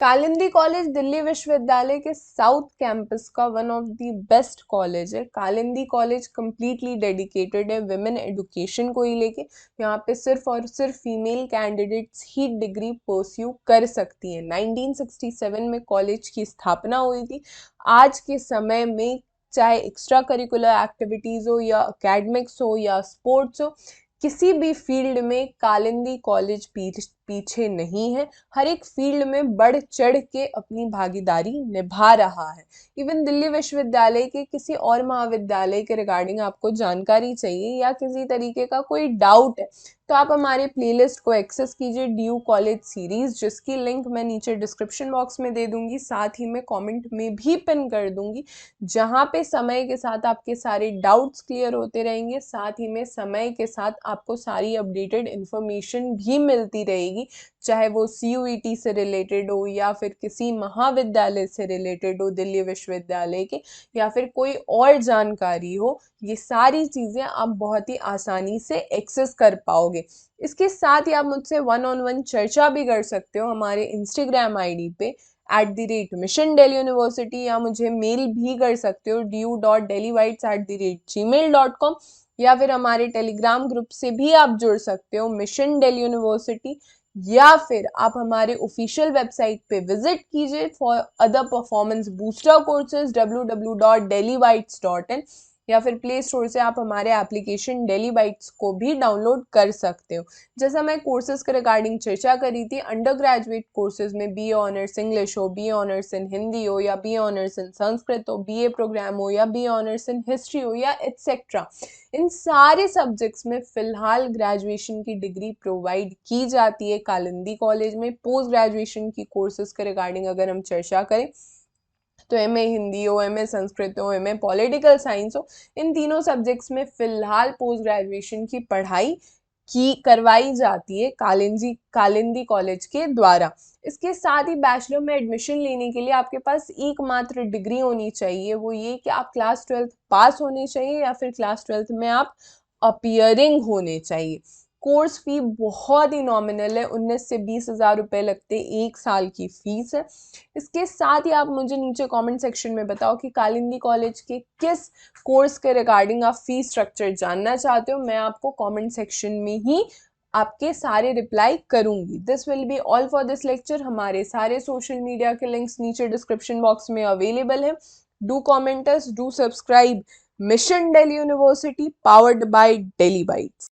Kalindi college Delhi विश्वविद्यालय के south campus का one of the best college है। कालिंदी कॉलेज कम्प्लीटली डेडिकेटेड है विमेन एडुकेशन को ही लेके। यहाँ पे सिर्फ और सिर्फ फीमेल कैंडिडेट्स ही डिग्री परस्यू कर सकती हैं। 1967 में कॉलेज की स्थापना हुई थी। आज के समय में चाहे एक्स्ट्रा करिकुलर एक्टिविटीज़ हो या एकेडमिक्स हो या स्पोर्ट्स हो, किसी भी फील्ड में कालिंदी कॉलेज पीछे नहीं है। हर एक फील्ड में बढ़ चढ़ के अपनी भागीदारी निभा रहा है। इवन दिल्ली विश्वविद्यालय के किसी और महाविद्यालय के रिगार्डिंग आपको जानकारी चाहिए या किसी तरीके का कोई डाउट है, तो आप हमारे प्लेलिस्ट को एक्सेस कीजिए ड्यू कॉलेज सीरीज, जिसकी लिंक मैं नीचे डिस्क्रिप्शन बॉक्स में दे दूंगी, साथ ही मैं कमेंट में भी पिन कर दूंगी, जहां पे समय के साथ आपके सारे डाउट्स क्लियर होते रहेंगे। साथ ही में समय के साथ आपको सारी अपडेटेड इन्फॉर्मेशन भी मिलती रहेगी, चाहे वो CUET से रिलेटेड हो या फिर किसी महाविद्यालय से रिलेटेड हो दिल्ली विश्वविद्यालय के, या फिर कोई और जानकारी हो। ये सारी चीज़ें आप बहुत ही आसानी से एक्सेस कर पाओगे। इसके साथ ही आप मुझसे 1-on-1 चर्चा भी कर सकते हो हमारे इंस्टाग्राम ID पे @Mission Delhi University, या मुझे मेल भी कर सकते हो du.delhivites@gmail.com, या फिर हमारे टेलीग्राम ग्रुप से भी आप जुड़ सकते हो मिशन दिल्ली यूनिवर्सिटी, या फिर आप हमारे ऑफिशियल वेबसाइट पे विजिट कीजिए for other performance booster courses www.delhivites.in, या फिर प्ले स्टोर से आप हमारे एप्लीकेशन डेली बाइट्स को भी डाउनलोड कर सकते हो। जैसा मैं कोर्सेज के रिगार्डिंग चर्चा करी थी, अंडर ग्रेजुएट कोर्सेज में BA ऑनर्स इंग्लिश हो, BA ऑनर्स इन हिंदी हो, या BA ऑनर्स इन संस्कृत हो, BA प्रोग्राम हो, या BA ऑनर्स इन हिस्ट्री हो, या एटसेट्रा, इन सारे सब्जेक्ट्स में फिलहाल ग्रेजुएशन की डिग्री प्रोवाइड की जाती है कालिंदी कॉलेज में। पोस्ट ग्रेजुएशन की कोर्सेज के रिगार्डिंग अगर हम चर्चा करें तो MA हिंदी हो, MA संस्कृत हो, MA पॉलिटिकल साइंस हो, इन तीनों सब्जेक्ट्स में फिलहाल पोस्ट ग्रेजुएशन की पढ़ाई की करवाई जाती है कालिंदी कॉलेज के द्वारा। इसके साथ ही बैचलर में एडमिशन लेने के लिए आपके पास एकमात्र डिग्री होनी चाहिए, वो ये कि आप क्लास 12 पास होने चाहिए या फिर क्लास 12 में आप अपीयरिंग होने चाहिए। कोर्स फी बहुत ही नॉमिनल है, 19 से 20 हज़ार रुपये लगते, 1 साल की फीस है। इसके साथ ही आप मुझे नीचे कमेंट सेक्शन में बताओ कि कालिंदी कॉलेज के किस कोर्स के रिगार्डिंग आप फीस स्ट्रक्चर जानना चाहते हो। मैं आपको कमेंट सेक्शन में ही आपके सारे रिप्लाई करूंगी। This will be all for this lecture. हमारे सारे सोशल मीडिया के लिंक्स नीचे डिस्क्रिप्शन बॉक्स में अवेलेबल है। Do comment us, do subscribe mission Delhi university, powered by Delhi bytes.